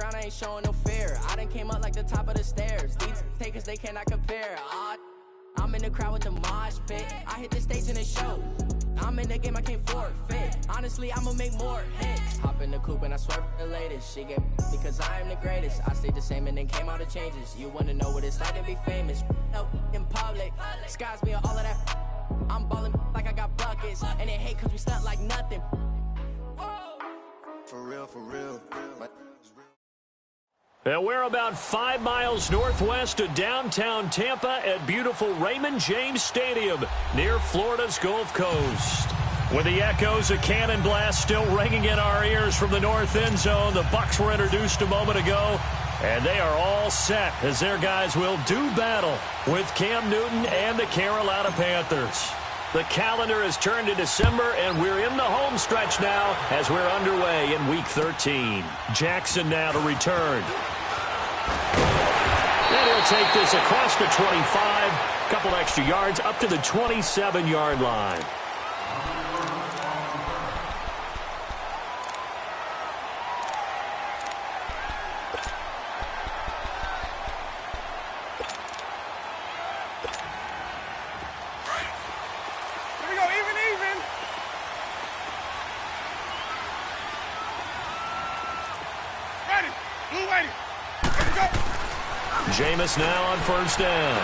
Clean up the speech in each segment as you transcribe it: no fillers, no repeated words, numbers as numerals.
ground, I ain't showing no fear. I done came up like the top of the stairs. These takers, they cannot compare. I'm in the crowd with the mosh pit. I hit the stage in the show. I'm in the game, I can't forfeit. Honestly, I'ma make more hits. Hop in the coupe and I swerve the latest. She get because I am the greatest. I stayed the same and then came out the changes. You wanna know what it's like to be famous? No, in public. Skies me all of that. I'm ballin' like I got buckets. And they hate cause we stunt like nothing. For real, for real. And we're about 5 miles northwest of downtown Tampa at beautiful Raymond James Stadium near Florida's Gulf Coast. With the echoes of cannon blast still ringing in our ears from the north end zone, the Bucs were introduced a moment ago, and they are all set as their guys will do battle with Cam Newton and the Carolina Panthers. The calendar has turned to December, and we're in the home stretch now as we're underway in Week 13. Jackson now to return. And he'll take this across the 25, couple extra yards up to the 27-yard line. Jameis now on first down.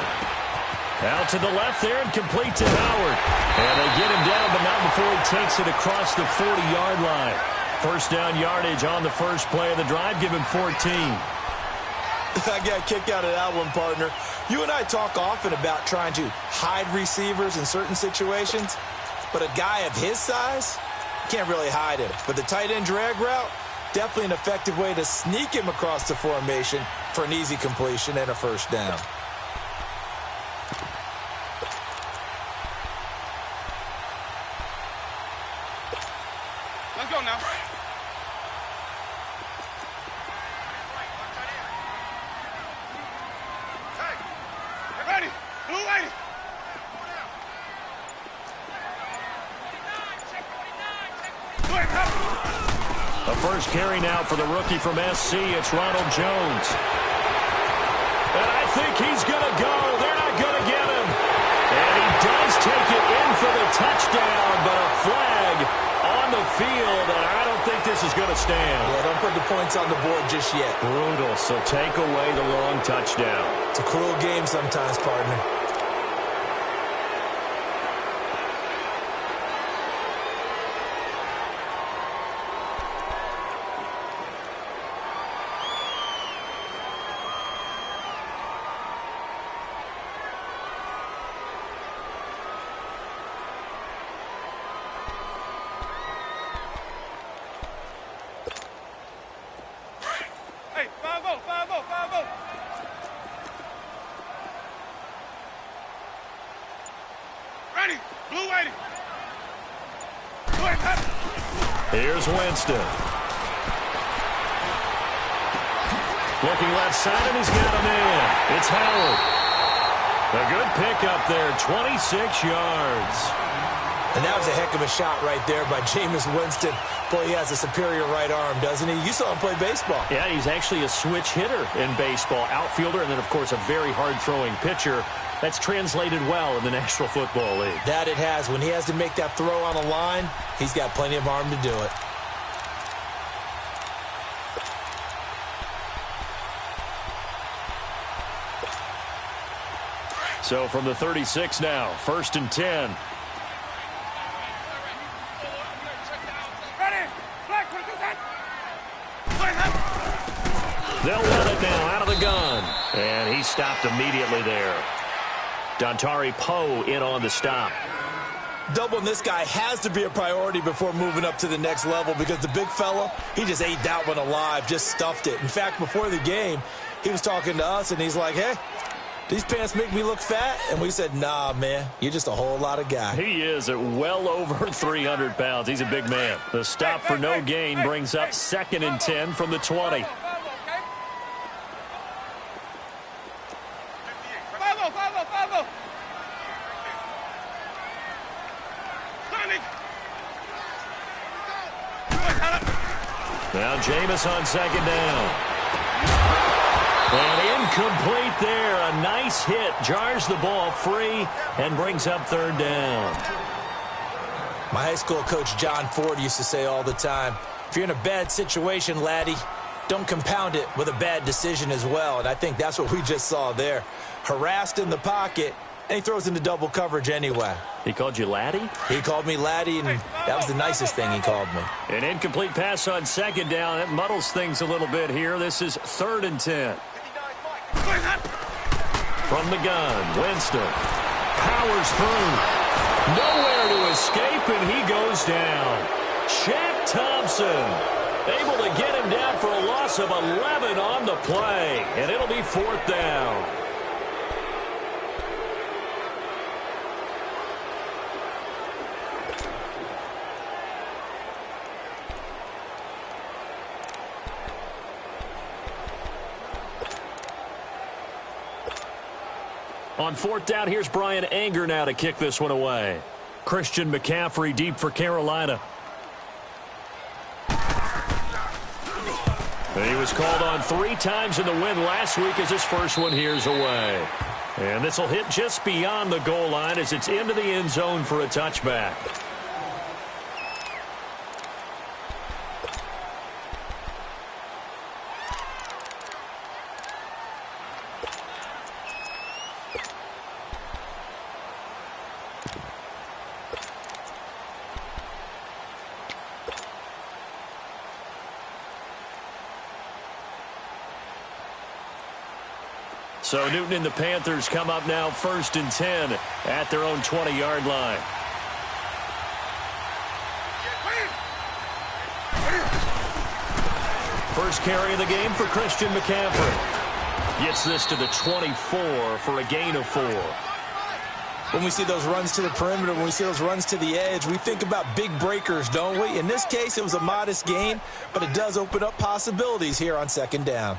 Out to the left there and complete to Howard. And they get him down, but not before he takes it across the 40-yard line. First down yardage on the first play of the drive. Give him 14. I got a kick out of that one, partner. You and I talk often about trying to hide receivers in certain situations, but a guy of his size, can't really hide him. But the tight end drag route, definitely an effective way to sneak him across the formation for an easy completion and a first down. Let's go now. Hey, get ready. Blue lady. The first carry now for the rookie from SC. It's Ronald Jones. And I think he's going to go. They're not going to get him. And he does take it in for the touchdown, but a flag on the field, and I don't think this is going to stand. Yeah, don't put the points on the board just yet. Brutal, so take away the long touchdown. It's a cruel game sometimes, partner. Hey, 5-0, 5-0, 5-0. Ready, blue lady. Here's Winston. Looking left side, and he's got a man. It's Howard. A good pickup there, 26 yards. And that was a heck of a shot right there by Jameis Winston. Boy, he has a superior right arm, doesn't he? You saw him play baseball. Yeah, he's actually a switch hitter in baseball. Outfielder, and then, of course, a very hard-throwing pitcher. That's translated well in the National Football League. That it has. When he has to make that throw on a line, he's got plenty of arm to do it. So from the 36 now, 1st and 10. They'll run it now out of the gun. And he stopped immediately there. Dontari Poe in on the stop. Doubling this guy has to be a priority before moving up to the next level because the big fella, he just ate that one alive, just stuffed it. In fact, before the game, he was talking to us, and he's like, hey, these pants make me look fat? And we said, nah, man, you're just a whole lot of guy. He is at well over 300 pounds. He's a big man. The stop for no gain brings up 2nd and 10 from the 20. Now Jameis on 2nd down. And incomplete there. A nice hit. Jars the ball free and brings up third down. My high school coach, John Ford, used to say all the time, if you're in a bad situation, laddie, don't compound it with a bad decision as well. And I think that's what we just saw there. Harassed in the pocket, and he throws into double coverage anyway. He called you laddie? He called me laddie, and that was the nicest thing he called me. An incomplete pass on second down. It muddles things a little bit here. This is 3rd and 10. From the gun, Winston powers through. Nowhere to escape, and he goes down. Shaq Thompson able to get him down for a loss of 11 on the play, and it'll be 4th down. On 4th down, here's Brian Anger now to kick this one away. Christian McCaffrey deep for Carolina. And he was called on 3 times in the win last week as his first one here's away. And this will hit just beyond the goal line as it's into the end zone for a touchback. So Newton and the Panthers come up now 1st and 10 at their own 20-yard line. First carry of the game for Christian McCaffrey. Gets this to the 24 for a gain of 4. When we see those runs to the perimeter, when we see those runs to the edge, we think about big breakers, don't we? In this case, it was a modest gain, but it does open up possibilities here on 2nd down.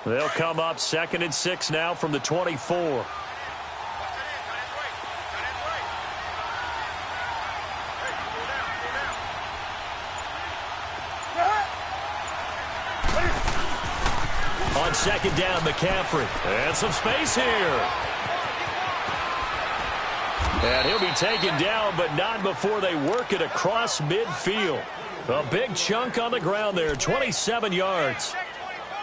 They'll come up 2nd and 6 now from the 24. On 2nd down, McCaffrey. And some space here. And he'll be taken down, but not before they work it across midfield. A big chunk on the ground there, 27 yards.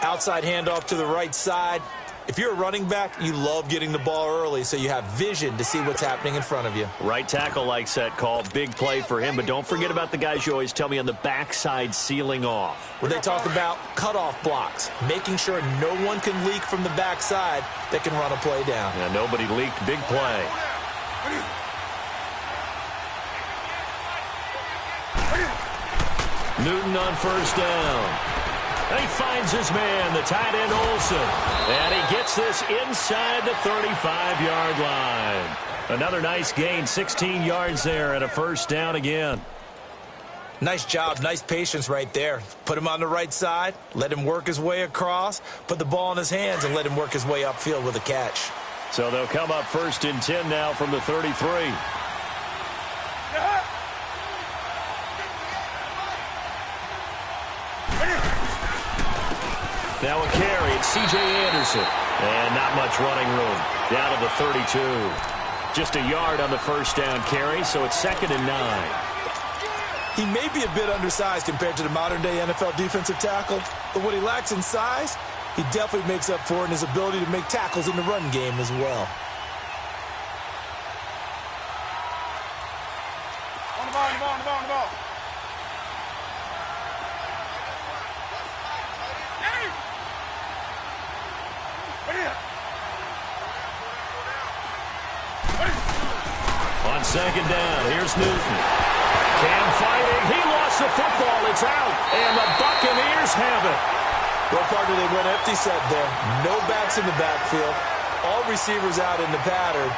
Outside handoff to the right side. If you're a running back, you love getting the ball early so you have vision to see what's happening in front of you. Right tackle likes that call. Big play for him, but don't forget about the guys you always tell me on the backside sealing off. Where they talk about cutoff blocks, making sure no one can leak from the backside that can run a play down. Yeah, nobody leaked. Big play. Newton on 1st down. He finds his man, the tight end Olsen. And he gets this inside the 35-yard line. Another nice gain, 16 yards there and a 1st down again. Nice job, nice patience right there. Put him on the right side, let him work his way across, put the ball in his hands, and let him work his way upfield with a catch. So they'll come up 1st and 10 now from the 33. Now a carry, it's C.J. Anderson. And not much running room. Down to the 32. Just a yard on the 1st down carry, so it's 2nd and 9. He may be a bit undersized compared to the modern-day NFL defensive tackle, but what he lacks in size, he definitely makes up for in his ability to make tackles in the run game as well. On the ball, on the ball, on the ball, on the ball. On 2nd down, here's Newton. Cam fighting. He lost the football. It's out. And the Buccaneers have it. Well, partner, they went empty set there. No backs in the backfield. All receivers out in the pattern.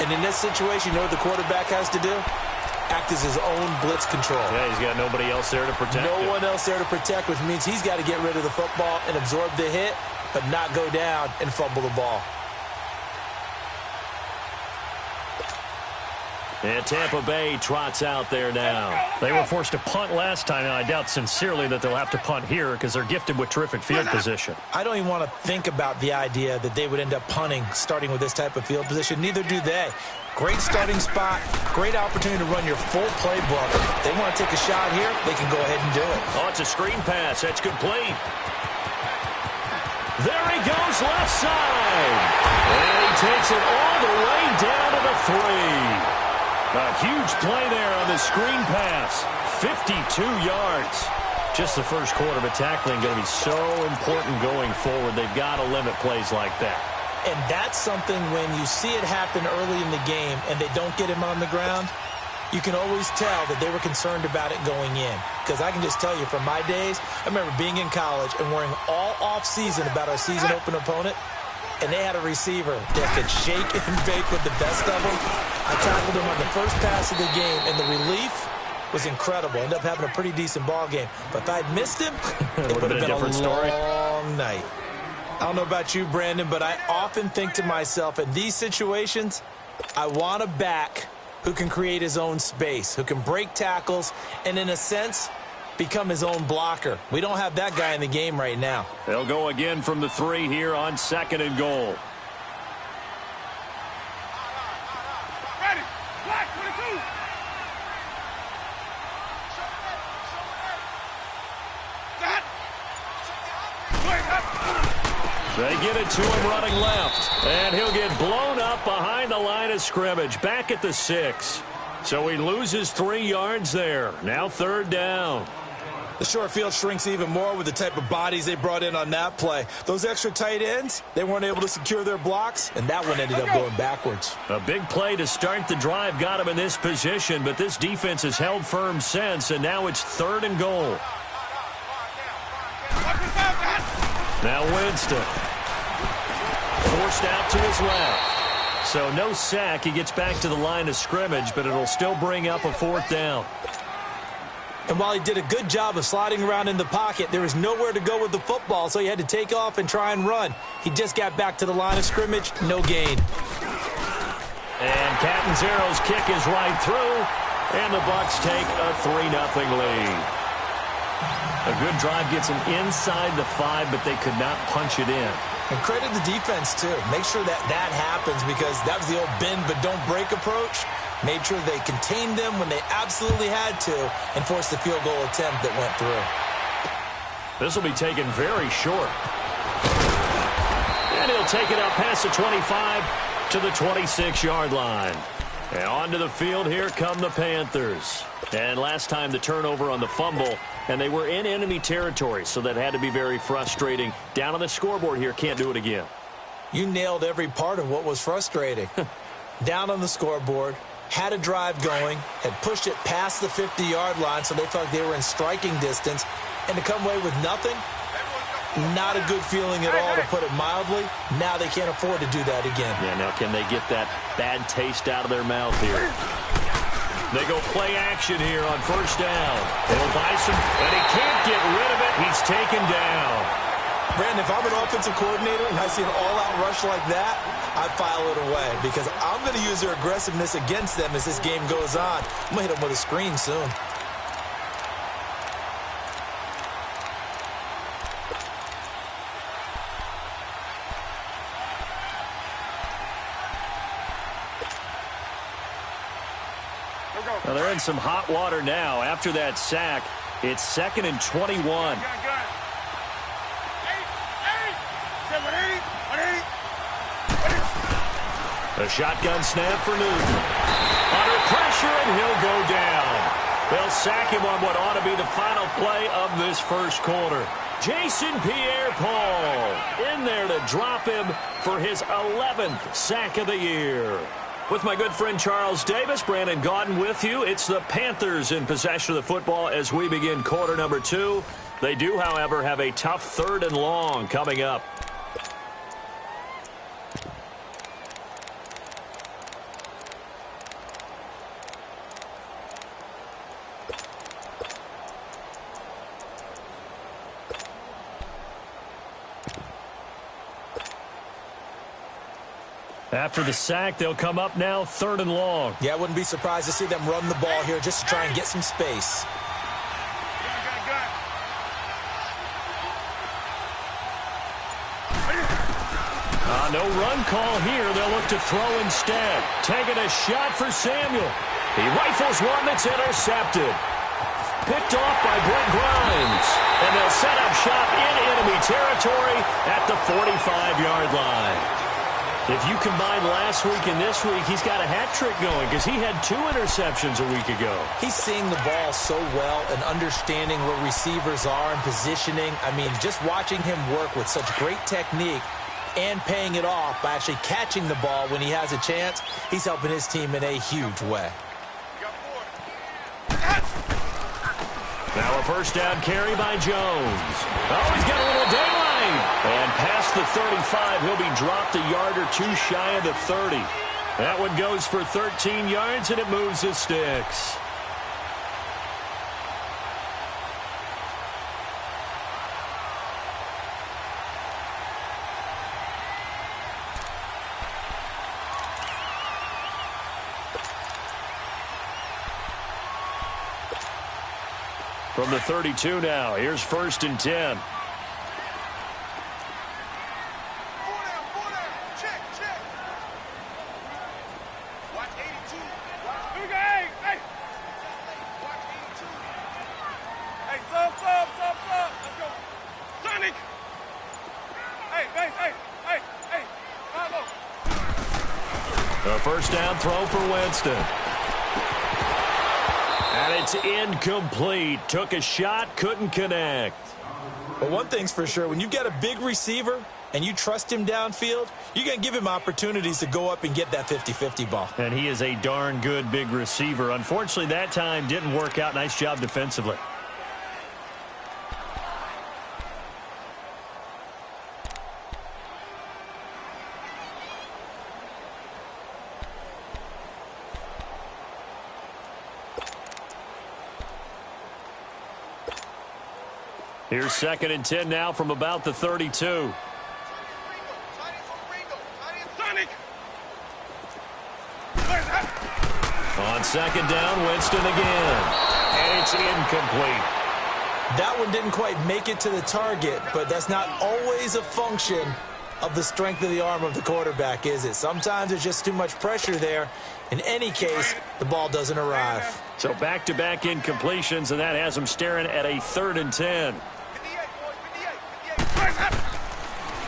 And in this situation, you know what the quarterback has to do? Act as his own blitz control. Yeah, he's got nobody else there to protect him. No one else there to protect, which means he's got to get rid of the football and absorb the hit, but not go down and fumble the ball. And Tampa Bay trots out there now. They were forced to punt last time, and I doubt sincerely that they'll have to punt here because they're gifted with terrific field position. I don't even want to think about the idea that they would end up punting starting with this type of field position. Neither do they. Great starting spot, great opportunity to run your full playbook. If they want to take a shot here, they can go ahead and do it. Oh, it's a screen pass. That's complete. There he goes, left side. And he takes it all the way down to the 3. A huge play there on the screen pass. 52 yards. Just the first quarter, but tackling going to be so important going forward. They've got to limit plays like that. And that's something when you see it happen early in the game and they don't get him on the ground, you can always tell that they were concerned about it going in. Because I can just tell you from my days, I remember being in college and worrying all off-season about our season open opponent, and they had a receiver that could shake and bake with the best of them. I tackled him on the first pass of the game, and the relief was incredible. Ended up having a pretty decent ball game. But if I'd missed him, it would have been a different story. Long night. I don't know about you, Brandon, but I often think to myself, in these situations, I want a back who can create his own space, who can break tackles, and in a sense, become his own blocker. We don't have that guy in the game right now. They'll go again from the 3 here on 2nd and goal. Ready. Black 22. They get it to him running left. And he'll get blown up behind the line of scrimmage. Back at the 6. So he loses 3 yards there. Now 3rd down. The short field shrinks even more with the type of bodies they brought in on that play. Those extra tight ends, they weren't able to secure their blocks, and that one ended up going backwards. A big play to start the drive got him in this position, but this defense has held firm since, and now it's 3rd and goal. Now Winston. Forced out to his left. So no sack. He gets back to the line of scrimmage, but it'll still bring up a 4th down. And while he did a good job of sliding around in the pocket, there was nowhere to go with the football, so he had to take off and try and run. He just got back to the line of scrimmage, no gain. And Catanzaro's kick is right through, and the Bucs take a 3-0 lead. A good drive gets them inside the 5, but they could not punch it in. And credit the defense, too. Make sure that happens, because that was the old bend but don't break approach. Made sure they contained them when they absolutely had to and forced the field goal attempt that went through. This will be taken very short. And he'll take it out past the 25 to the 26-yard line. And onto the field, here come the Panthers. And last time the turnover on the fumble, and they were in enemy territory, so that had to be very frustrating. Down on the scoreboard here, can't do it again. You nailed every part of what was frustrating. Down on the scoreboard, had a drive going, had pushed it past the 50-yard line, so they thought they were in striking distance, and to come away with nothing, not a good feeling at all, to put it mildly. Now they can't afford to do that again. Yeah, now can they get that bad taste out of their mouth here? They go play action here on 1st down. He'll buy some, and he can't get rid of it. He's taken down. Brandon, if I'm an offensive coordinator and I see an all-out rush like that, I file it away, because I'm going to use their aggressiveness against them as this game goes on. I'm going to hit them with a screen soon. Well, they're in some hot water now. After that sack, it's 2nd and 21. A shotgun snap for Newton. Under pressure, and he'll go down. They'll sack him on what ought to be the final play of this first quarter. Jason Pierre-Paul in there to drop him for his 11th sack of the year. With my good friend Charles Davis, Brandon Gaudin with you. It's the Panthers in possession of the football as we begin quarter number 2. They do, however, have a tough 3rd and long coming up. After the sack, they'll come up now 3rd and long. Yeah, I wouldn't be surprised to see them run the ball here just to try and get some space. No run call here. They'll look to throw instead. Taking a shot for Samuel. He rifles one that's intercepted. Picked off by Brent Grimes. And they'll set up shop in enemy territory at the 45-yard line. If you combine last week and this week, he's got a hat trick going because he had 2 interceptions a week ago. He's seeing the ball so well and understanding where receivers are and positioning. I mean, just watching him work with such great technique and paying it off by actually catching the ball when he has a chance, he's helping his team in a huge way. Now a first down carry by Jones. Oh, he's got a little daylight. And past the 35, he'll be dropped a yard or 2 shy of the 30. That one goes for 13 yards, and it moves the sticks. From the 32 now, here's 1st and 10. Check. Watch 82. Hey. Watch 82. Hey, sub. Let's go. Sonic. Hey, base. Hey. Follow. A first down throw for Winston. And it's incomplete. Took a shot, couldn't connect. But one thing's for sure, when you've got a big receiver and you trust him downfield, you're going to give him opportunities to go up and get that 50-50 ball. And he is a darn good big receiver. Unfortunately, that time didn't work out. Nice job defensively. Here's 2nd and 10 now from about the 32. Sonic. On 2nd down, Winston again. And it's incomplete. That one didn't quite make it to the target, but that's not always a function of the strength of the arm of the quarterback, is it? Sometimes there's just too much pressure there. In any case, the ball doesn't arrive. So back-to-back incompletions, and that has him staring at a 3rd and 10.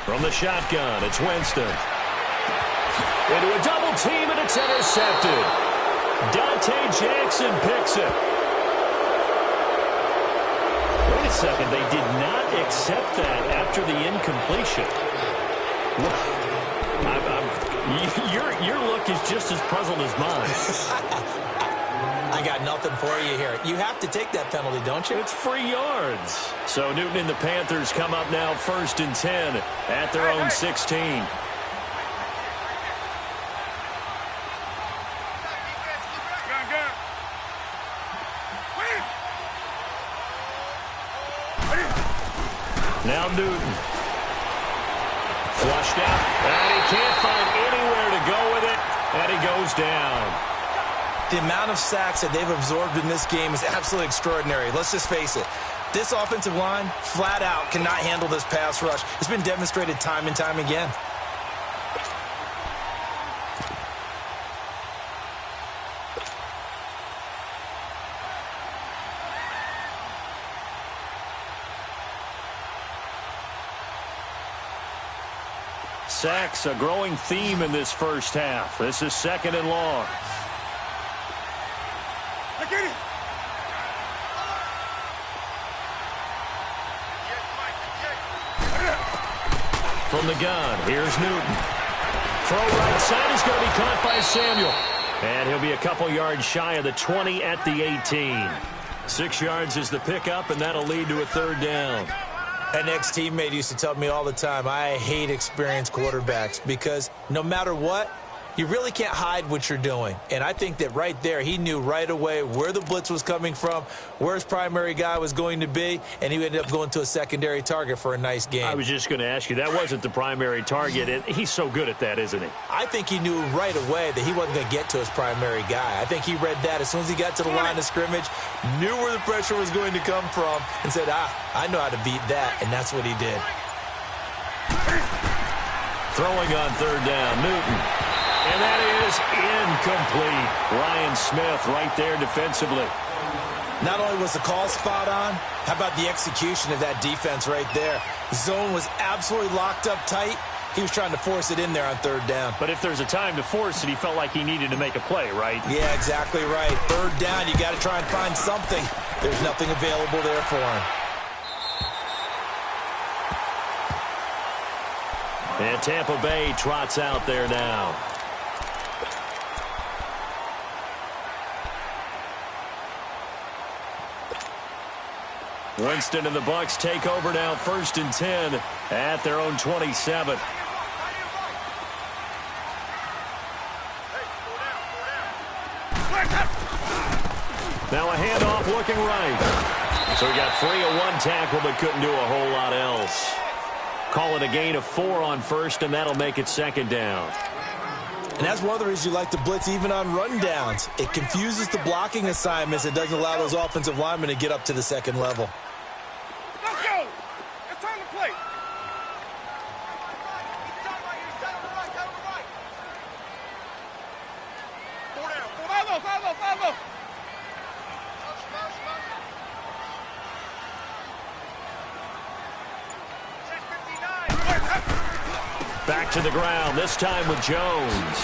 From the shotgun, it's Winston. Into a double team, and it's intercepted. Dante Jackson picks it. Wait a second, they did not accept that after the incompletion. Your look is just as puzzled as mine. I got nothing for you here. You have to take that penalty, don't you? It's free yards. So Newton and the Panthers come up now 1st and 10 at their own 16. Now Newton. Flushed out. And he can't find anywhere to go with it. And he goes down. The amount of sacks that they've absorbed in this game is absolutely extraordinary. Let's just face it. This offensive line, flat out, cannot handle this pass rush. It's been demonstrated time and time again. Sacks, a growing theme in this first half. This is 2nd and long. Get it. From the gun, here's Newton. Throw right side is going to be caught by Samuel. And he'll be a couple yards shy of the 20 at the 18. 6 yards is the pickup, and that'll lead to a 3rd down. An ex-teammate used to tell me all the time, I hate experienced quarterbacks because no matter what, you really can't hide what you're doing. And I think that right there, he knew right away where the blitz was coming from, where his primary guy was going to be, and he ended up going to a secondary target for a nice game. I was just going to ask you, that wasn't the primary target, and he's so good at that, isn't he? I think he knew right away that he wasn't going to get to his primary guy. I think he read that as soon as he got to the line of scrimmage, knew where the pressure was going to come from, and said, I know how to beat that, and that's what he did. Throwing on third down, Newton. And that is incomplete. Ryan Smith right there defensively. Not only was the call spot on, how about the execution of that defense right there? Zone was absolutely locked up tight. He was trying to force it in there on third down. But if there's a time to force it, he felt like he needed to make a play, right? Yeah, exactly right. Third down, you got to try and find something. There's nothing available there for him. And Tampa Bay trots out there now. Winston and the Bucs take over now, 1st and 10 at their own 27. Now a handoff looking right. So he got free of one tackle but couldn't do a whole lot else. Call it a gain of 4 on first, and that'll make it 2nd down. And that's one of the reasons you like to blitz even on rundowns. It confuses the blocking assignments. It doesn't allow those offensive linemen to get up to the second level. Let's go. It's time to play. Follow. Back to the ground, this time with Jones.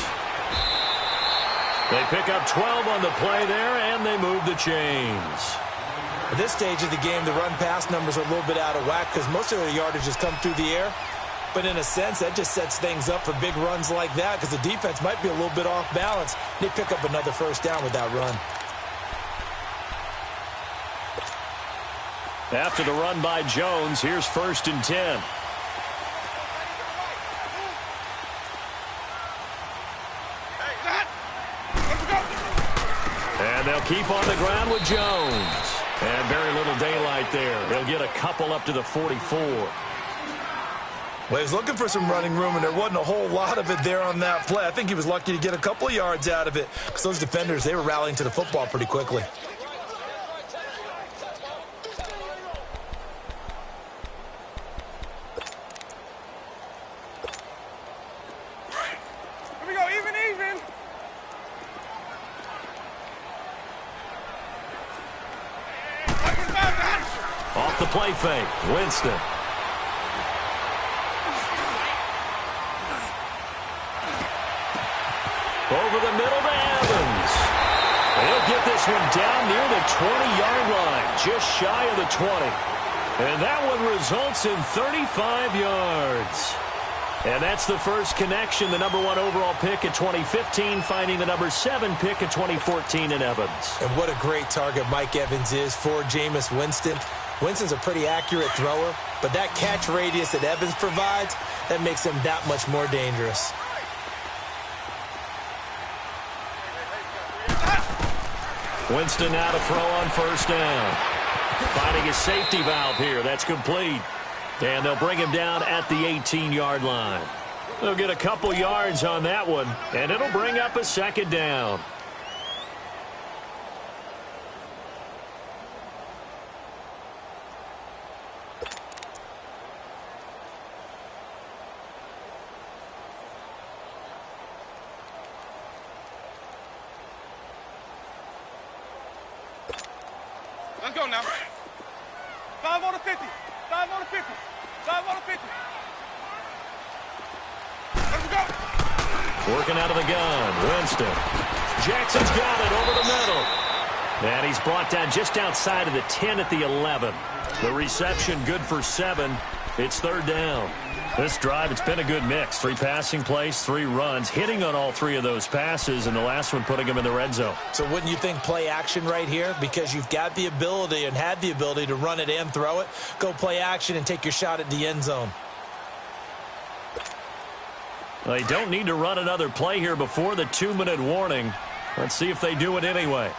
They pick up 12 on the play there, and they move the chains. At this stage of the game, the run-pass numbers are a little bit out of whack because most of their yardage has come through the air. But in a sense, that just sets things up for big runs like that because the defense might be a little bit off balance. They pick up another first down with that run. After the run by Jones, here's 1st and 10. And they'll keep on the ground with Jones. And very little daylight there. They'll get a couple up to the 44. Well, he was looking for some running room, and there wasn't a whole lot of it there on that play. I think he was lucky to get a couple of yards out of it because those defenders, they were rallying to the football pretty quickly. Here we go, even. Off the play fake, Winston. Over the middle to Evans. He'll get this one down near the 20-yard line, just shy of the 20. And that one results in 35 yards. And that's the first connection, the number 1 overall pick at 2015, finding the number 7 pick at 2014 in Evans. And what a great target Mike Evans is for Jameis Winston. Winston's a pretty accurate thrower, but that catch radius that Evans provides, that makes him that much more dangerous. Winston now to throw on first down. Finding his safety valve here. That's complete. And they'll bring him down at the 18-yard line. They'll get a couple yards on that one, and it'll bring up a 2nd down. Let's go now. 5 on the 50. 5 on the 50. 5 on the 50. Let's go. Working out of the gun, Winston. Jackson's got it over the middle. And he's brought down just outside of the 10 at the 11. The reception good for 7. It's 3rd down. This drive, it's been a good mix. 3 passing plays, 3 runs, hitting on all 3 of those passes, and the last one putting him in the red zone. So wouldn't you think play action right here? Because you've got the ability and had the ability to run it and throw it. Go play action and take your shot at the end zone. They don't need to run another play here before the 2-minute warning. Let's see if they do it anyway.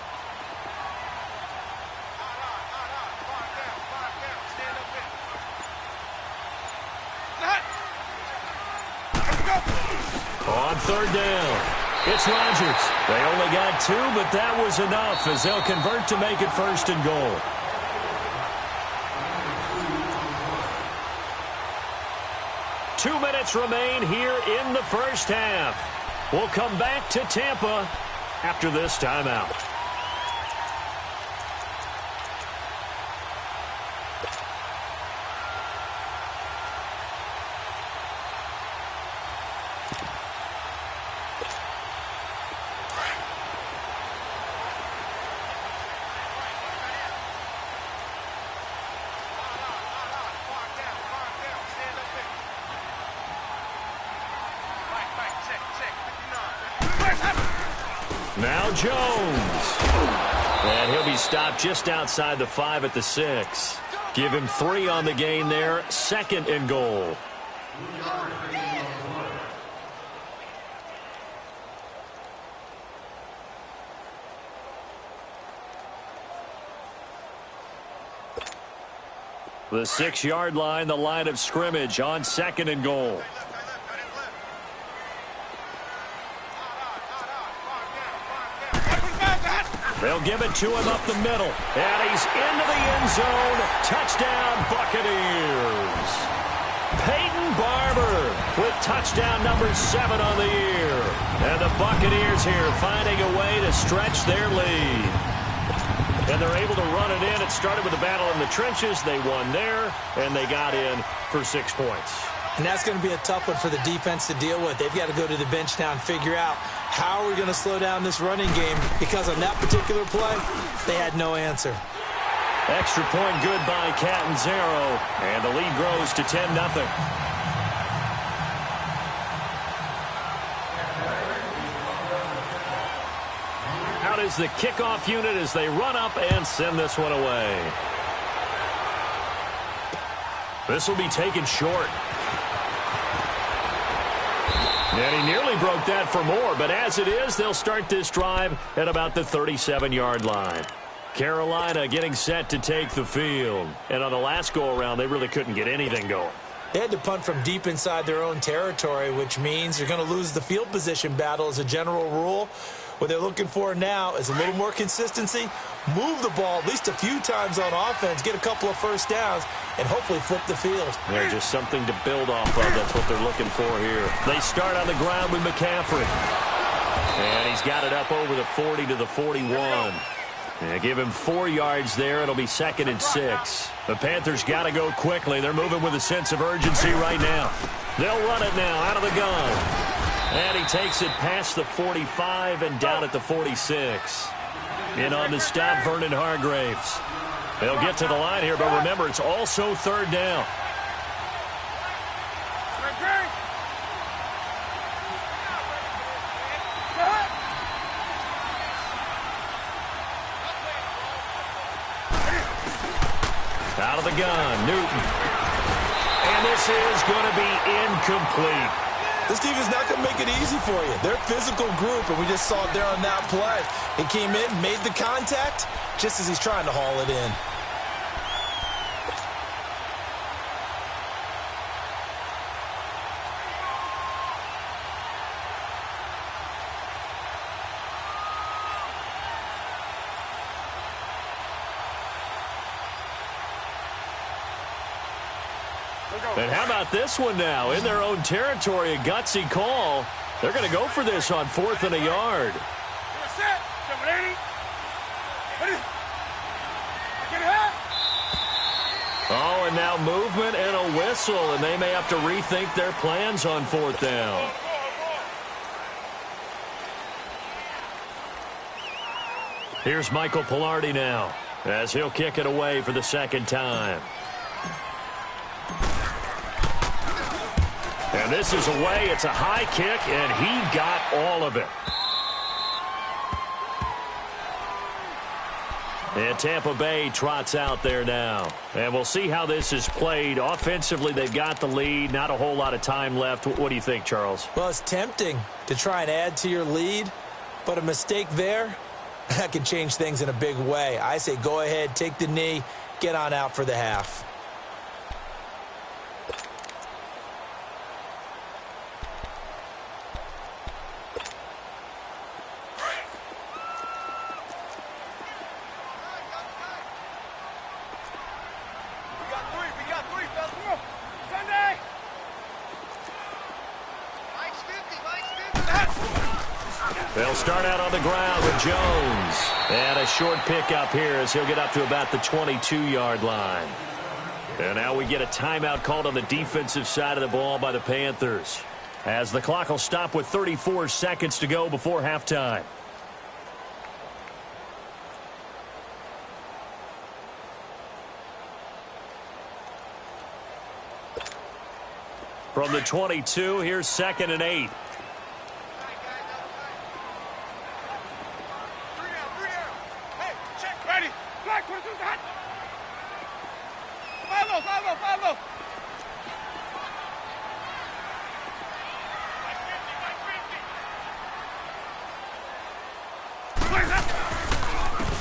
On third down, it's Rodgers. They only got 2, but that was enough as they'll convert to make it 1st and goal. Two minutes remain here in the first half. We'll come back to Tampa after this timeout. Now Jones. And he'll be stopped just outside the 5 at the 6. Give him 3 on the gain there. 2nd and goal. The 6-yard line, the line of scrimmage on 2nd and goal. They'll give it to him up the middle. And he's into the end zone. Touchdown, Buccaneers. Peyton Barber with touchdown number 7 on the year. And the Buccaneers here finding a way to stretch their lead. And they're able to run it in. It started with a battle in the trenches. They won there, and they got in for 6 points. And that's going to be a tough one for the defense to deal with. They've got to go to the bench now and figure out how are we going to slow down this running game, because on that particular play, they had no answer. Extra point good by Catanzaro, and the lead grows to 10-0. Out is the kickoff unit as they run up and send this one away. This will be taken short. And he nearly broke that for more, but as it is, they'll start this drive at about the 37-yard line. Carolina getting set to take the field. And on the last go-around, they really couldn't get anything going. They had to punt from deep inside their own territory, which means you're going to lose the field position battle as a general rule. What they're looking for now is a little more consistency, move the ball at least a few times on offense, get a couple of first downs, and hopefully flip the field. There's just something to build off of. That's what they're looking for here. They start on the ground with McCaffrey. And he's got it up over the 40 to the 41. And give him 4 yards there. It'll be 2nd and 6. The Panthers got to go quickly. They're moving with a sense of urgency right now. They'll run it now out of the gun. And he takes it past the 45 and down at the 46. In on the stop, Vernon Hargraves. They'll get to the line here, but remember, it's also 3rd down. Out of the gun, Newton. And this is going to be incomplete. This team is not going to make it easy for you. They're a physical group, and we just saw it there on that play. He came in, made the contact, just as he's trying to haul it in. And how about this one now? In their own territory, a gutsy call. They're going to go for this on 4th and a yard. Oh, and now movement and a whistle, and they may have to rethink their plans on 4th down. Here's Michael Pilardi now, as he'll kick it away for the 2nd time. And this is away. It's a high kick, and he got all of it. And Tampa Bay trots out there now. And we'll see how this is played. Offensively, they've got the lead. Not a whole lot of time left. What do you think, Charles? Well, it's tempting to try and add to your lead, but a mistake there, that can change things in a big way. I say go ahead, take the knee, get on out for the half. They'll start out on the ground with Jones. And a short pickup here as he'll get up to about the 22-yard line. And now we get a timeout called on the defensive side of the ball by the Panthers, as the clock will stop with 34 seconds to go before halftime. From the 22, here's 2nd and 8.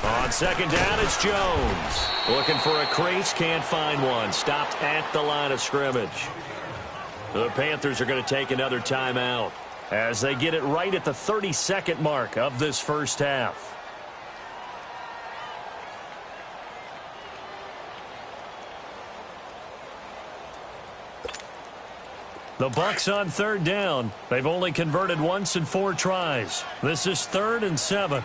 On 2nd down, it's Jones. Looking for a crease, can't find one. Stopped at the line of scrimmage. The Panthers are going to take another timeout as they get it right at the 30-second mark of this first half. The Bucs on 3rd down. They've only converted once in 4 tries. This is 3rd and 7.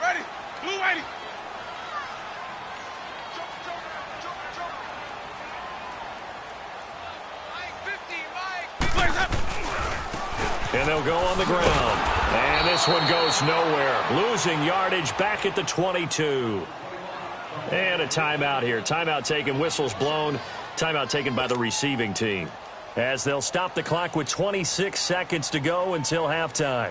Ready. Blue ready. And they'll go on the ground. And this one goes nowhere. Losing yardage back at the 22. And a timeout here. Timeout taken, whistles blown. Timeout taken by the receiving team, as they'll stop the clock with 26 seconds to go until halftime.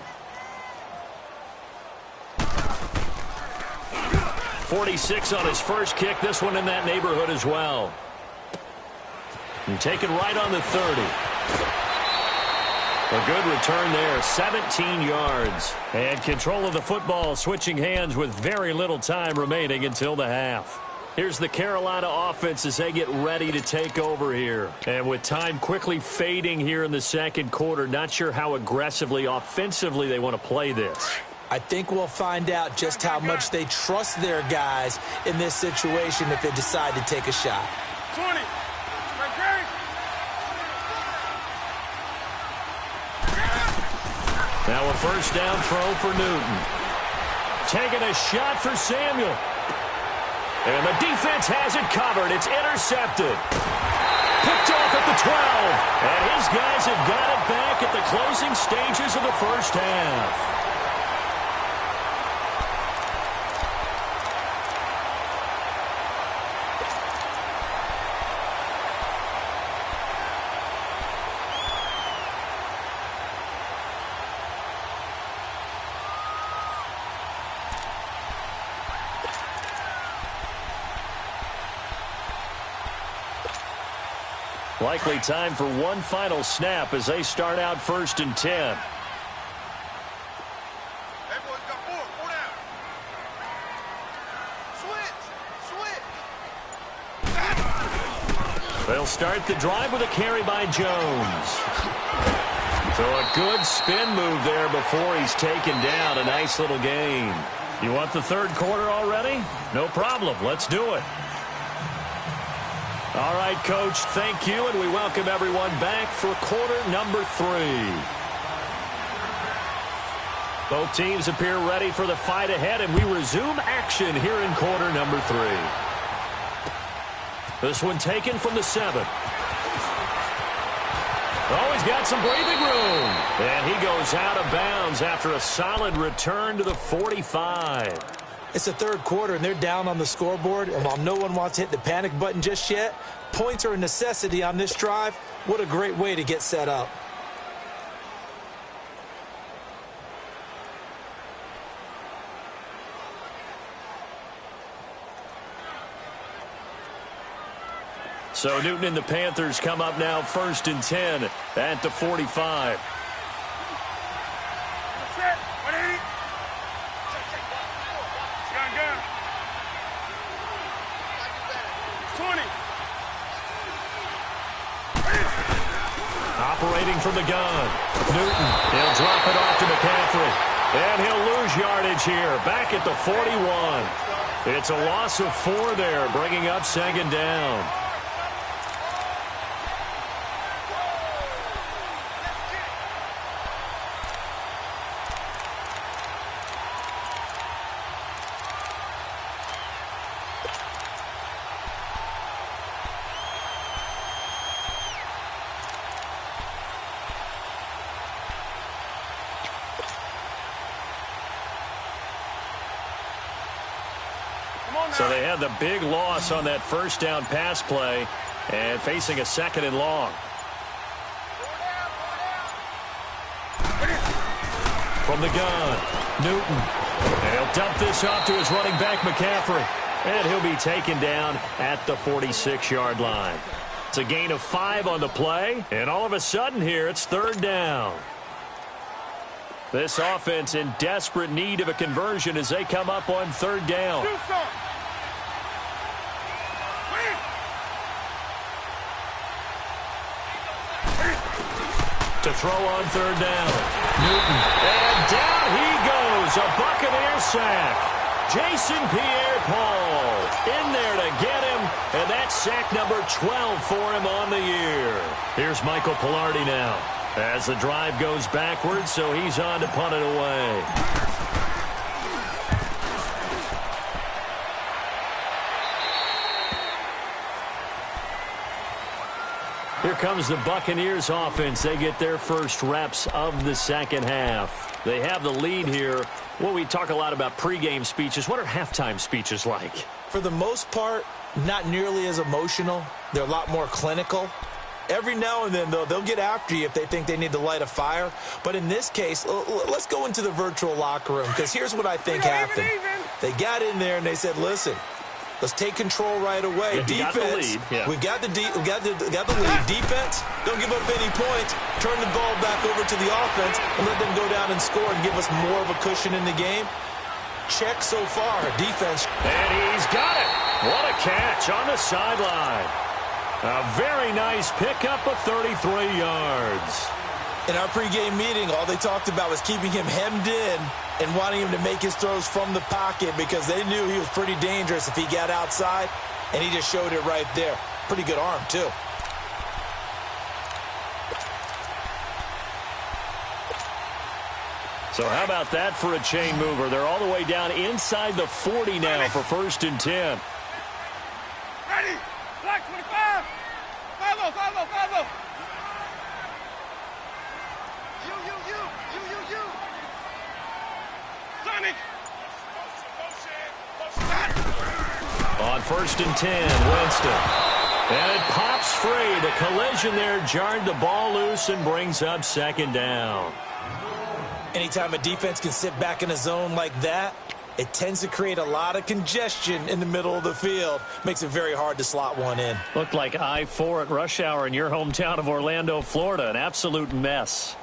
46 on his first kick. This one in that neighborhood as well. And taken right on the 30. A good return there, 17 yards. And control of the football switching hands with very little time remaining until the half. Here's the Carolina offense as they get ready to take over here. And with time quickly fading here in the second quarter, not sure how aggressively, offensively they want to play this. I think we'll find out just how much they trust their guys in this situation if they decide to take a shot. 20. Now a first down throw for Newton. Taking a shot for Samuel. And the defense has it covered. It's intercepted. Picked off at the 12. And his guys have got it back at the closing stages of the first half. Likely time for one final snap as they start out 1st and 10. Everyone's got 4 down. Switch. They'll start the drive with a carry by Jones. So a good spin move there before he's taken down. A nice little gain. You want the 3rd quarter already? No problem. Let's do it. All right, Coach, thank you, and we welcome everyone back for quarter number 3. Both teams appear ready for the fight ahead, and we resume action here in quarter number 3. This one taken from the 7. Oh, he's got some breathing room. And he goes out of bounds after a solid return to the 45. It's the 3rd quarter, and they're down on the scoreboard. And while no one wants to hit the panic button just yet, points are a necessity on this drive. What a great way to get set up. So Newton and the Panthers come up now 1st and 10 at the 45. Operating from the gun. Newton, he'll drop it off to McCaffrey. And he'll lose yardage here, back at the 41. It's a loss of 4 there, bringing up 2nd down. So they had the big loss on that 1st down pass play and facing a 2nd and long. From the gun, Newton. And he'll dump this off to his running back, McCaffrey. And he'll be taken down at the 46-yard line. It's a gain of 5 on the play. And all of a sudden here, it's 3rd down. This offense in desperate need of a conversion as they come up on 3rd down. To throw on 3rd down. Newton. And down he goes. A Buccaneer sack. Jason Pierre-Paul in there to get him. And that's sack number 12 for him on the year. Here's Michael Pilardi now as the drive goes backwards, so he's on to punt it away. Here comes the Buccaneers offense. They get their first reps of the 2nd half. They have the lead here. Well, we talk a lot about pregame speeches. What are halftime speeches like? For the most part, not nearly as emotional. They're a lot more clinical. Every now and then, though, they'll get after you if they think they need to light a fire. But in this case, let's go into the virtual locker room, because here's what I think happened. They got in there and they said, listen, let's take control right away. Defense, we got the lead. Defense, don't give up any points. Turn the ball back over to the offense and let them go down and score and give us more of a cushion in the game. Check so far. Defense. And he's got it. What a catch on the sideline. A very nice pickup of 33 yards. In our pregame meeting, all they talked about was keeping him hemmed in and wanting him to make his throws from the pocket because they knew he was pretty dangerous if he got outside, and he just showed it right there. Pretty good arm, too. So how about that for a chain mover? They're all the way down inside the 40 now for 1st and 10. Ready? Black 25. Follow. You. Sonic. On 1st and 10, Winston. And it pops free. The collision there jarred the ball loose and brings up 2nd down. Anytime a defense can sit back in a zone like that, it tends to create a lot of congestion in the middle of the field. Makes it very hard to slot one in. Looked like I-4 at rush hour in your hometown of Orlando, Florida. An absolute mess.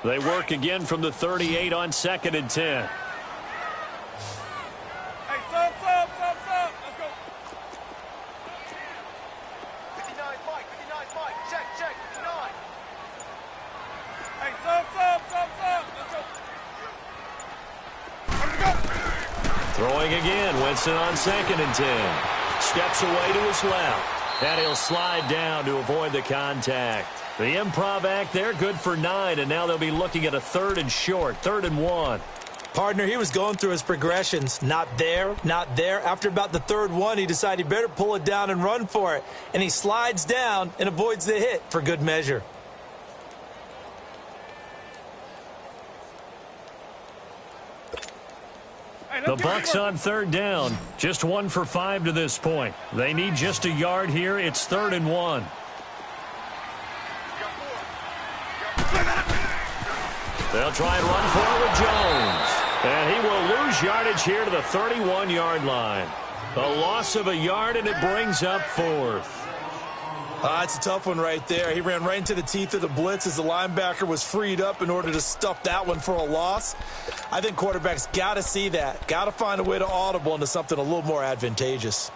They work again from the 38 on 2nd and 10. Hey, sub. Let's go. 59, Mike. Check. 59. Hey, sub. Let's go. Throwing again. Winston on 2nd and 10. Steps away to his left. And he'll slide down to avoid the contact. The improv act there, good for 9, and now they'll be looking at a 3rd and short, 3rd and 1. Partner, he was going through his progressions. Not there. After about the 3rd one, he decided he better pull it down and run for it. And he slides down and avoids the hit for good measure. The Bucs on 3rd down. Just 1 for 5 to this point. They need just a yard here. It's 3rd and 1. They'll try and run for it with Jones. And he will lose yardage here to the 31-yard line. A loss of a yard, and it brings up fourth. It's a tough one right there. He ran right into the teeth of the blitz as the linebacker was freed up in order to stuff that one for a loss. I think quarterbacks got to see that. Got to find a way to audible into something a little more advantageous.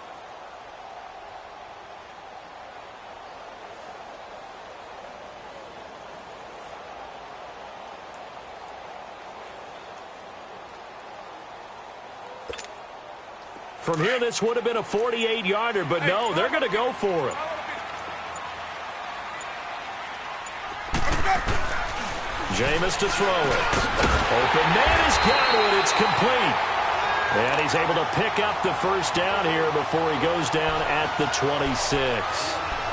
From here, this would have been a 48-yarder, but no, they're going to go for it. Jameis to throw it. Open man has got it. It's complete. And he's able to pick up the first down here before he goes down at the 26.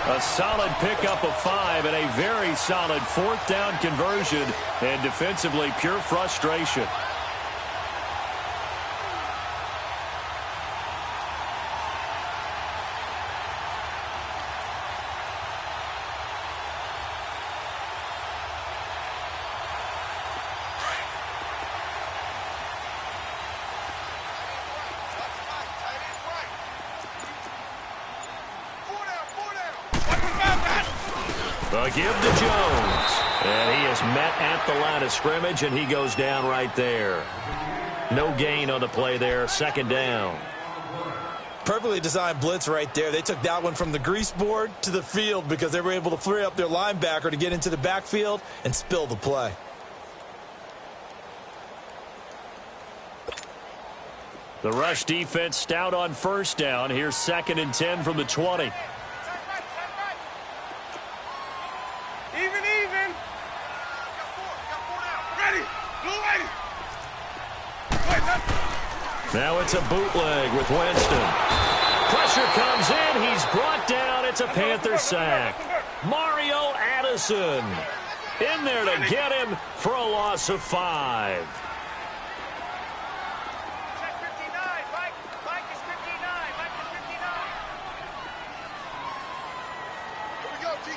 A solid pickup of 5 and a very solid fourth down conversion. And defensively, pure frustration. The give to Jones. And he is met at the line of scrimmage, and he goes down right there. No gain on the play there. Second down. Perfectly designed blitz right there. They took that one from the grease board to the field because they were able to free up their linebacker to get into the backfield and spill the play. The rush defense stout on first down. Here's 2nd and 10 from the 20. Even. Ready. Blue ready. Now it's a bootleg with Winston. Pressure comes in. He's brought down. It's a Panther sack. Mario Addison in there to get him for a loss of 5.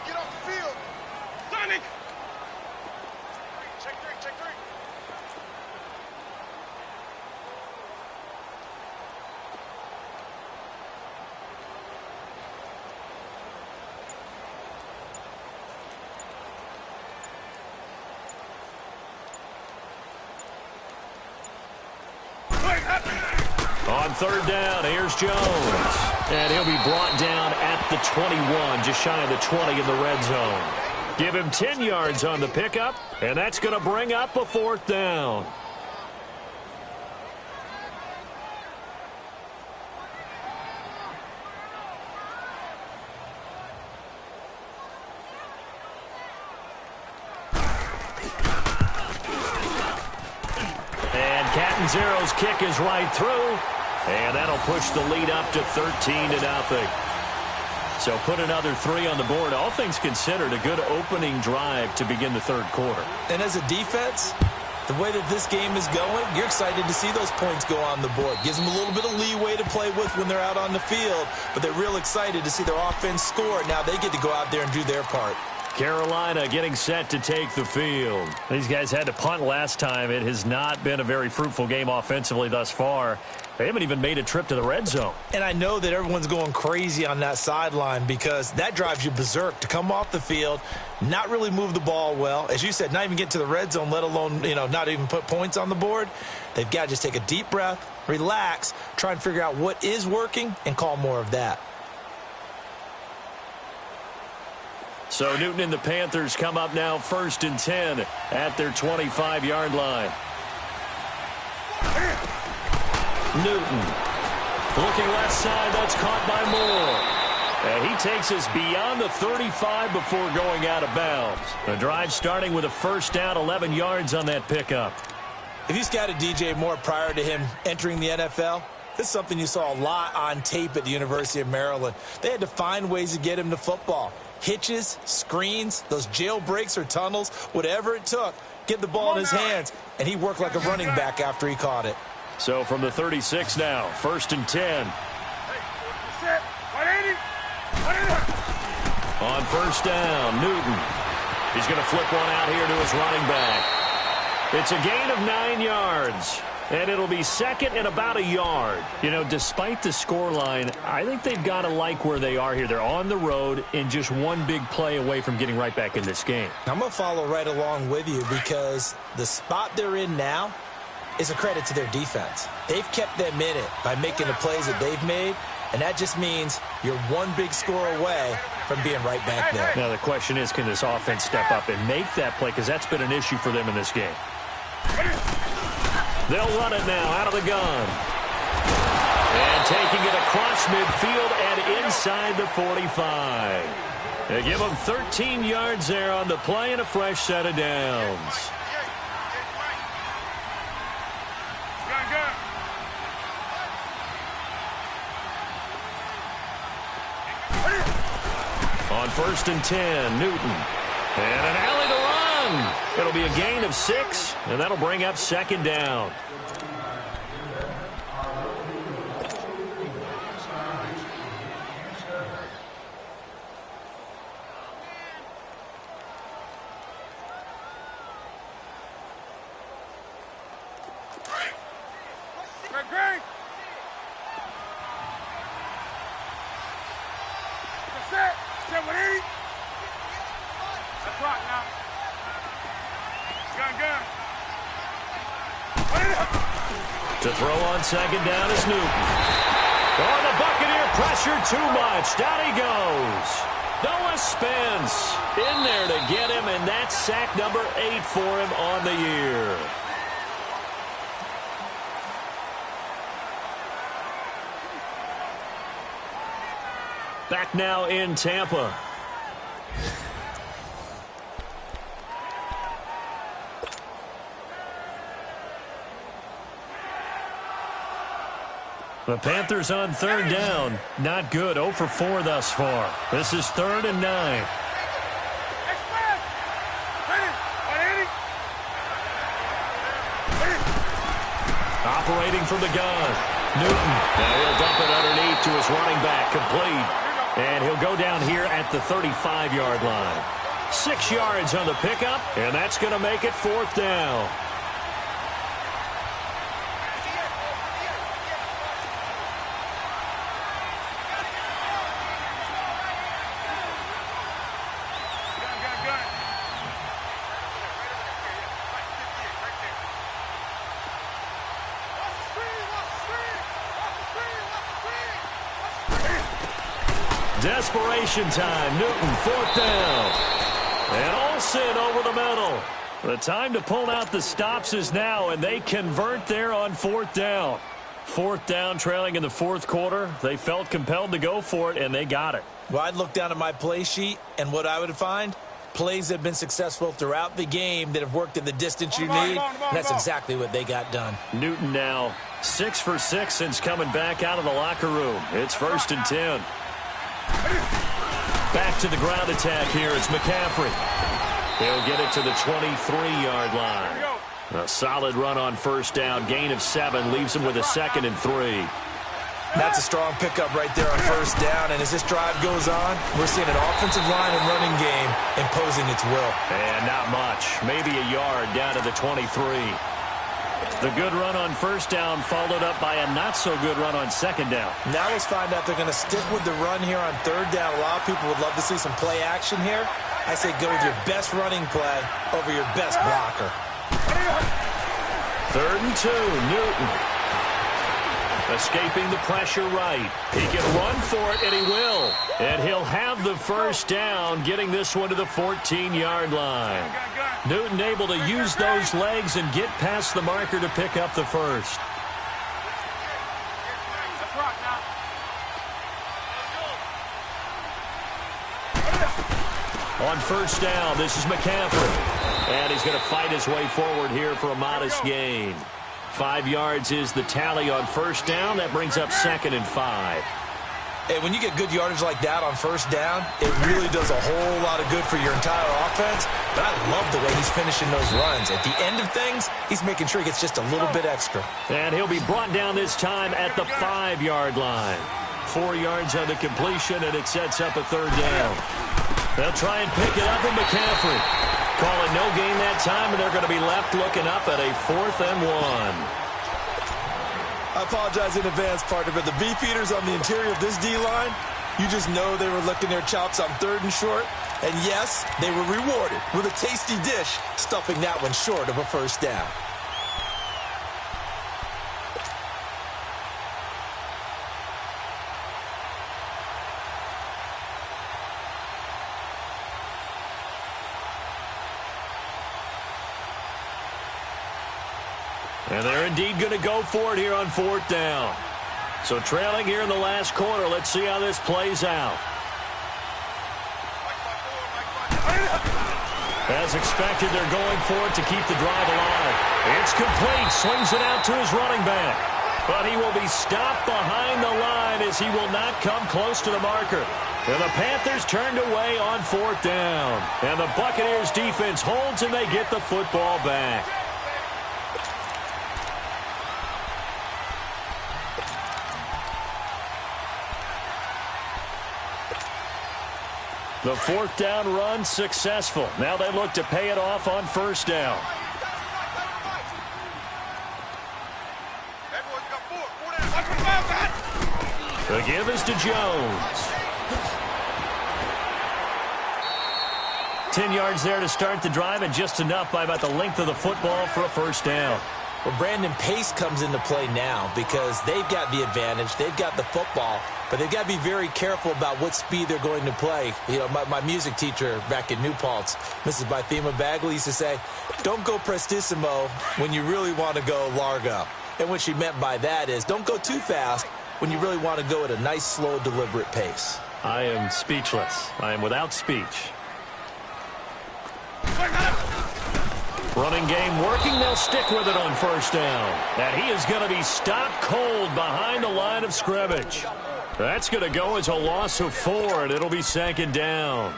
Get off the field. Sonic. Check three. On third down, here's Jones. And he'll be brought down at the 21, just shy of the 20 in the red zone. Give him 10 yards on the pickup, and that's going to bring up a fourth down. And Captain Zero's kick is right through. And that'll push the lead up to 13-0. So put another 3 on the board. All things considered, a good opening drive to begin the third quarter. And as a defense, the way that this game is going, you're excited to see those points go on the board. Gives them a little bit of leeway to play with when they're out on the field, but they're real excited to see their offense score. Now they get to go out there and do their part. Carolina getting set to take the field. These guys had to punt last time. It has not been a very fruitful game offensively thus far. They haven't even made a trip to the red zone. And I know that everyone's going crazy on that sideline because that drives you berserk to come off the field, not really move the ball well. As you said, not even get to the red zone, let alone, not even put points on the board. They've got to just take a deep breath, relax, try and figure out what is working, and call more of that. So Newton and the Panthers come up now 1st and 10 at their 25-yard line. Newton looking left side. That's caught by Moore. And he takes us beyond the 35 before going out of bounds. The drive starting with a first down, 11 yards on that pickup. If you scouted DJ Moore prior to him entering the NFL, this is something you saw a lot on tape at the University of Maryland. They had to find ways to get him to football. Hitches, screens, those jailbreaks or tunnels, whatever it took, get the ball in his hands, and he worked like a running back after he caught it. So from the 36 now, 1st and 10. On first down, Newton. He's going to flip one out here to his running back. It's a gain of 9 yards. And it'll be second and about a yard. You know, despite the scoreline, I think they've got to like where they are here. They're on the road and just one big play away from getting right back in this game. I'm going to follow right along with you because the spot they're in now is a credit to their defense. They've kept them in it by making the plays that they've made, and that just means you're one big score away from being right back there. Now, the question is, can this offense step up and make that play? Because that's been an issue for them in this game. They'll run it now out of the gun. And taking it across midfield and inside the 45. They give them 13 yards there on the play and a fresh set of downs. On 1st and 10, Newton. And an alley to run. It'll be a gain of 6, and that'll bring up 2nd down. Great. Set 180. That's right now. Gun. To throw on 2nd down is Newton. Oh, the Buccaneer pressure too much. Down he goes. Noah Spence in there to get him, and that's sack number 8 for him on the year. Back now in Tampa. The Panthers on 3rd down. Not good. 0 for 4 thus far. This is 3rd and 9. Operating from the gun. Newton. Now he'll dump it underneath to his running back. Complete. And he'll go down here at the 35-yard line. 6 yards on the pickup, and that's going to make it 4th down. Desperation time. Newton, 4th down. And Olsen over the middle. The time to pull out the stops is now, and they convert there on 4th down. 4th down, trailing in the 4th quarter. They felt compelled to go for it, and they got it. Well, I'd look down at my play sheet, and what I would find, plays that have been successful throughout the game that have worked in the distance you need. And that's exactly what they got done. Newton now 6 for 6 since coming back out of the locker room. It's 1st and 10. Back to the ground attack here is McCaffrey. He'll get it to the 23-yard line. A solid run on 1st down. Gain of 7 leaves him with a 2nd and 3. That's a strong pickup right there on 1st down. And as this drive goes on, we're seeing an offensive line and running game imposing its will. And not much. Maybe a yard down to the 23. The good run on 1st down followed up by a not-so-good run on 2nd down. Now let's find out they're going to stick with the run here on 3rd down. A lot of people would love to see some play action here. I say go with your best running play over your best blocker. 3rd and 2, Newton. Escaping the pressure right. He can run for it, and he will. And he'll have the 1st down, getting this one to the 14-yard line. Newton able to use those legs and get past the marker to pick up the 1st. On 1st down, this is McCaffrey. And he's going to fight his way forward here for a modest gain. 5 yards is the tally on 1st down. That brings up 2nd and 5. Hey, when you get good yardage like that on 1st down, it really does a whole lot of good for your entire offense. But I love the way he's finishing those runs. At the end of things, he's making sure he gets just a little bit extra. And he'll be brought down this time at the 5-yard line. 4 yards on the completion, and it sets up a 3rd down. They'll try and pick it up, and McCaffrey call it no gain that time, and they're going to be left looking up at a 4th and 1. I apologize in advance, partner, but the beefeaters on the interior of this D-line, you just know they were licking their chops on 3rd and short. And yes, they were rewarded with a tasty dish, stuffing that one short of a 1st down. And they're indeed going to go for it here on 4th down. So trailing here in the last quarter, let's see how this plays out. As expected, they're going for it to keep the drive alive. It's complete. Swings it out to his running back. But he will be stopped behind the line as he will not come close to the marker. And the Panthers turned away on 4th down. And the Buccaneers defense holds and they get the football back. The 4th down run successful. Now they look to pay it off on 1st down. The give is to Jones. 10 yards there to start the drive, and just enough by about the length of the football for a 1st down. Well, Brandon, pace comes into play now because they've got the advantage. They've got the football, but they've got to be very careful about what speed they're going to play. You know, my music teacher back in New Paltz, Mrs. Bythema Bagley, used to say, don't go prestissimo when you really want to go largo. And what she meant by that is don't go too fast when you really want to go at a nice, slow, deliberate pace. I am speechless. I am without speech. Running game working. They'll stick with it on 1st down. And he is going to be stopped cold behind the line of scrimmage. That's going to go as a loss of 4, and it'll be 2nd down.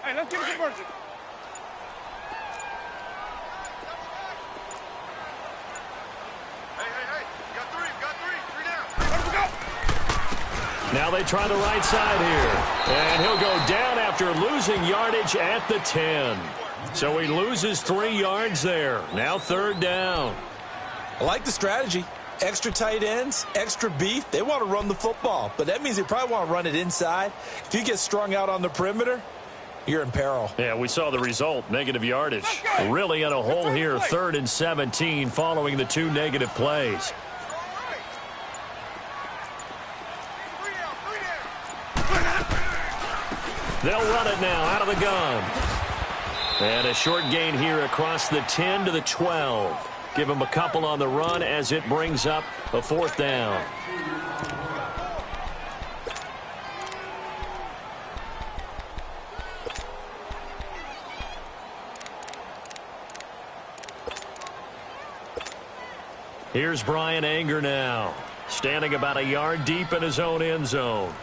Hey, let's get a conversion. Hey. Got three down. Let's go. Now they try the right side here. And he'll go down after losing yardage at the 10. So he loses 3 yards there. Now 3rd down. I like the strategy. Extra tight ends, extra beef. They want to run the football, but that means they probably want to run it inside. If you get strung out on the perimeter, you're in peril. Yeah, we saw the result, negative yardage. Really in a hole here, 3rd and 17 following the 2 negative plays. They'll run it now out of the gun. And a short gain here across the 10 to the 12. Give him a couple on the run as it brings up a 4th down. Here's Brian Anger now, standing about a yard deep in his own end zone.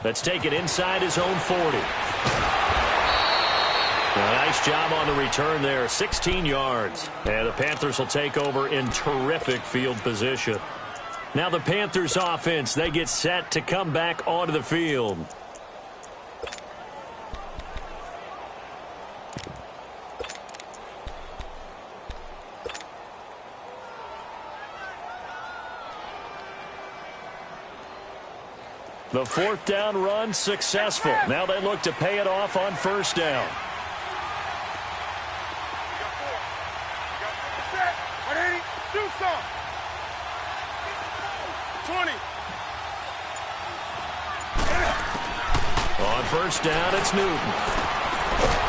Let's take it inside his own 40. Nice job on the return there, 16 yards. And the Panthers will take over in terrific field position. Now the Panthers offense, they get set to come back onto the field. The 4th down run successful. Now they look to pay it off on 1st down. Do some. 20. On 1st down, it's Newton.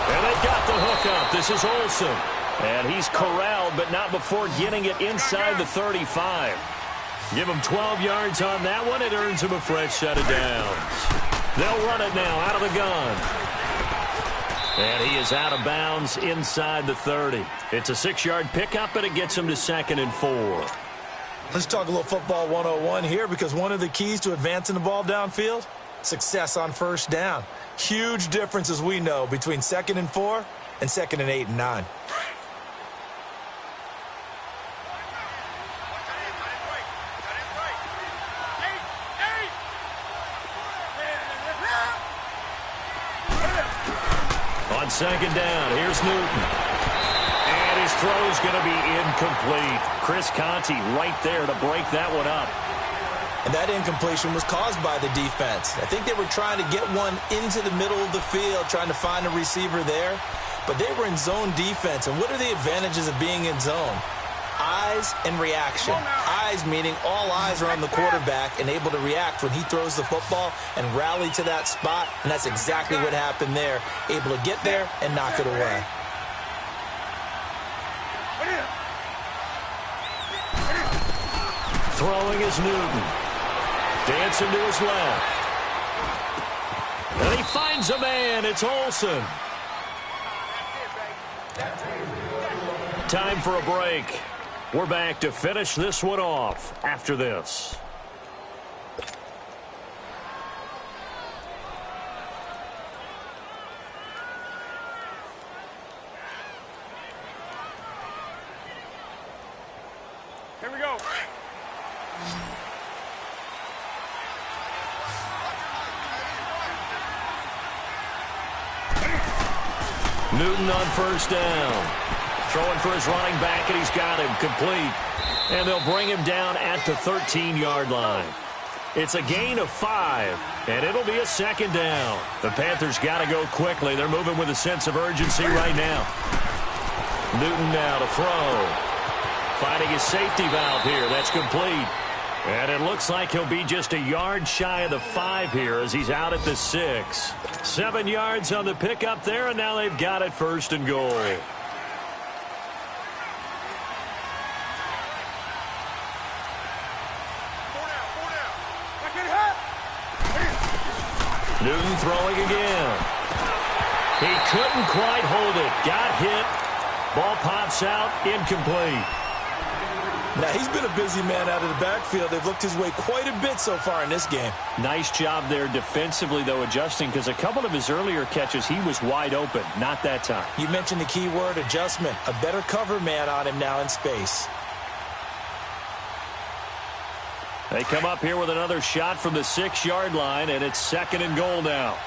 And they got the hook up. This is Olsen. And he's corralled, but not before getting it inside the 35. Give him 12 yards on that one. It earns him a fresh set of downs. They'll run it now out of the gun. And he is out of bounds inside the 30. It's a 6-yard pickup, and it gets him to 2nd and 4. Let's talk a little football 101 here, because one of the keys to advancing the ball downfield, success on first down. Huge difference, as we know, between 2nd and 4 and 2nd and 8 and 9. On 2nd down, here's Newton. And his throw's going to be incomplete. Chris Conte right there to break that one up. And that incompletion was caused by the defense. I think they were trying to get one into the middle of the field, trying to find a receiver there. But they were in zone defense. And what are the advantages of being in zone? Eyes and reaction. Eyes meaning all eyes are on the quarterback and able to react when he throws the football and rally to that spot. And that's exactly what happened there. Able to get there and knock it away. Throwing is Newton. Dancing to his left. And he finds a man. It's Olsen. Time for a break. We're back to finish this one off after this. Here we go. Newton on first down. Throwing for his running back, and he's got him complete. And they'll bring him down at the 13-yard line. It's a gain of 5, and it'll be a 2nd down. The Panthers got to go quickly. They're moving with a sense of urgency right now. Newton now to throw. Finding his safety valve here. That's complete. And it looks like he'll be just a yard shy of the 5 here as he's out at the 6. 7 yards on the pickup there, and now they've got it 1st and goal. Newton throwing again. He couldn't quite hold it. Got hit. Ball pops out. Incomplete. Now, he's been a busy man out of the backfield. They've looked his way quite a bit so far in this game. Nice job there defensively, though, adjusting, because a couple of his earlier catches, he was wide open. Not that time. You mentioned the key word, adjustment. A better cover man on him now in space. They come up here with another shot from the 6-yard line, and it's 2nd and goal now.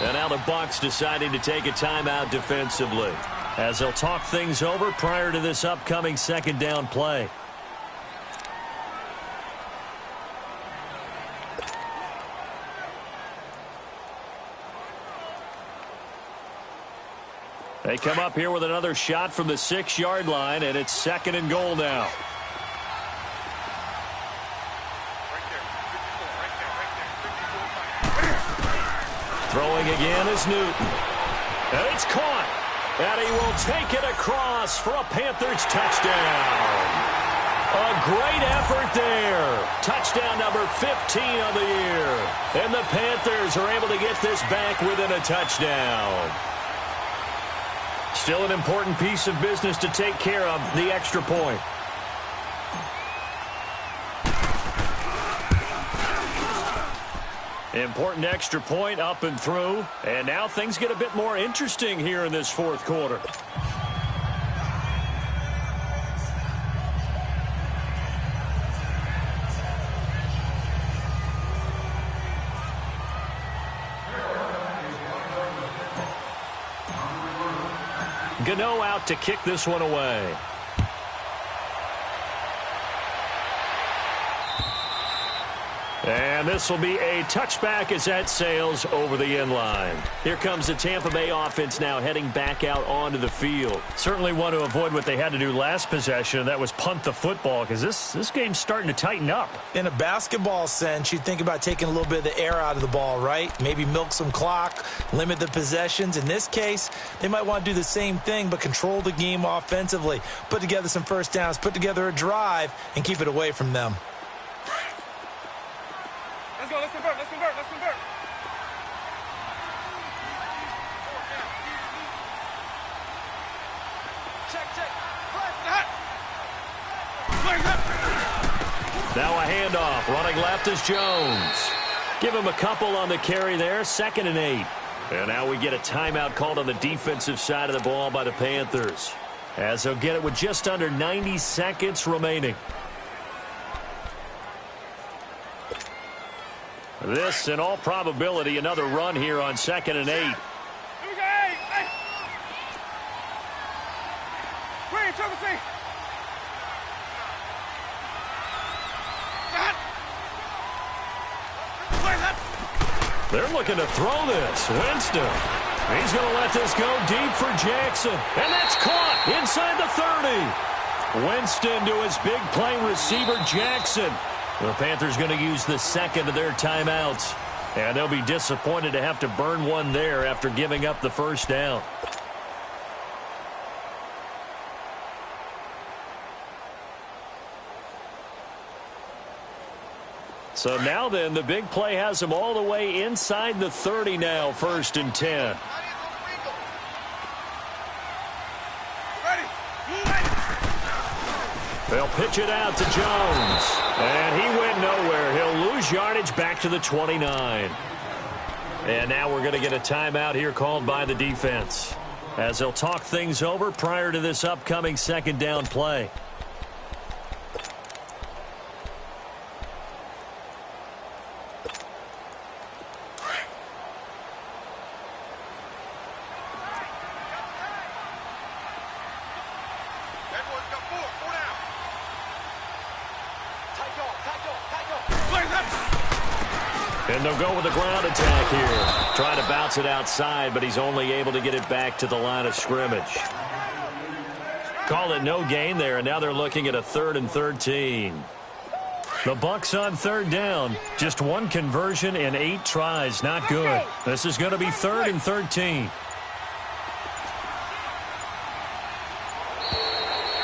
And now the Bucs deciding to take a timeout defensively, as they'll talk things over prior to this upcoming 2nd down play. They come up here with another shot from the 6-yard line, and it's 2nd and goal now. Throwing again is Newton. And it's caught. And he will take it across for a Panthers touchdown. A great effort there. Touchdown number 15 on the year. And the Panthers are able to get this back within a touchdown. Still an important piece of business to take care of, the extra point. Important extra point up and through. And now things get a bit more interesting here in this 4th quarter. Gano out to kick this one away. And this will be a touchback as that sails over the end line. Here comes the Tampa Bay offense now heading back out onto the field. Certainly want to avoid what they had to do last possession, and that was punt the football, because this game's starting to tighten up. In a basketball sense, you think about taking a little bit of the air out of the ball, right? Maybe milk some clock, limit the possessions. In this case, they might want to do the same thing, but control the game offensively. Put together some first downs, put together a drive, and keep it away from them. Let's go. Let's convert. Let's convert. Let's convert. Check. Now a handoff. Running left is Jones. Give him a couple on the carry there. 2nd and 8. And now we get a timeout called on the defensive side of the ball by the Panthers, as they'll get it with just under 90 seconds remaining. This, in all probability, another run here on 2nd and 8. Here we go. Hey. Green, triple C. They're looking to throw this. Winston. He's going to let this go deep for Jackson. And that's caught inside the 30. Winston to his big play receiver, Jackson. The Panthers going to use the second of their timeouts. And they'll be disappointed to have to burn one there after giving up the first down. So now then, the big play has them all the way inside the 30 now, 1st and 10. They'll pitch it out to Jones. And he went nowhere. He'll lose yardage back to the 29. And now we're going to get a timeout here called by the defense, as they'll talk things over prior to this upcoming 2nd down play. And they'll go with the ground attack here. Trying to bounce it outside, but he's only able to get it back to the line of scrimmage. Call it no gain there, and now they're looking at a 3rd and 13. The Bucs on 3rd down. Just one conversion in 8 tries. Not good. This is going to be 3rd and 13.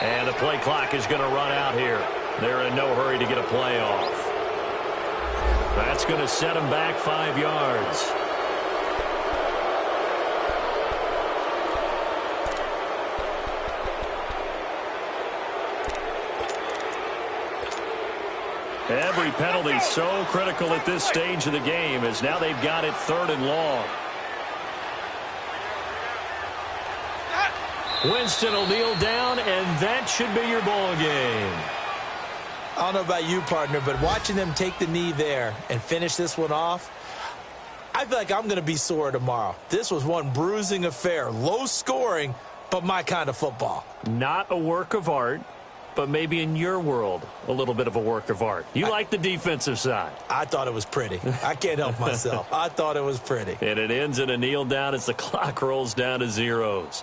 And the play clock is going to run out here. They're in no hurry to get a play off. That's going to set him back 5 yards. Every penalty so critical at this stage of the game, as now they've got it 3rd and long. Winston will kneel down, and that should be your ball game. I don't know about you, partner, but watching them take the knee there and finish this one off, I feel like I'm going to be sore tomorrow. This was one bruising affair. Low scoring, but my kind of football. Not a work of art, but maybe in your world, a little bit of a work of art. You like the defensive side. I thought it was pretty. I can't help myself. I thought it was pretty. And it ends in a kneel down as the clock rolls down to zeros.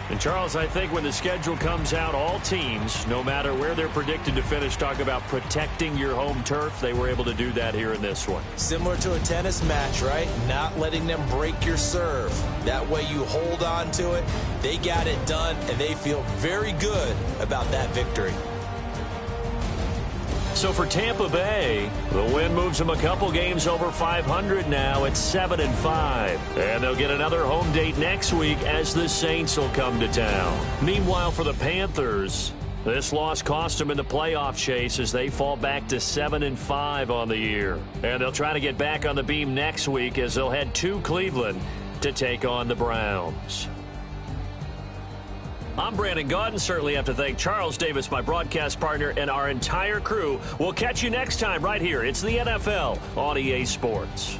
And, Charles, I think when the schedule comes out, all teams, no matter where they're predicted to finish, talk about protecting your home turf. They were able to do that here in this one. Similar to a tennis match, right? Not letting them break your serve. That way you hold on to it. They got it done, and they feel very good about that victory. So for Tampa Bay, the win moves them a couple games over 500 now at 7-5. And they'll get another home date next week as the Saints will come to town. Meanwhile, for the Panthers, this loss cost them in the playoff chase as they fall back to 7-5 on the year. And they'll try to get back on the beam next week as they'll head to Cleveland to take on the Browns. I'm Brandon Gaudin. Certainly have to thank Charles Davis, my broadcast partner, and our entire crew. We'll catch you next time right here. It's the NFL on EA Sports.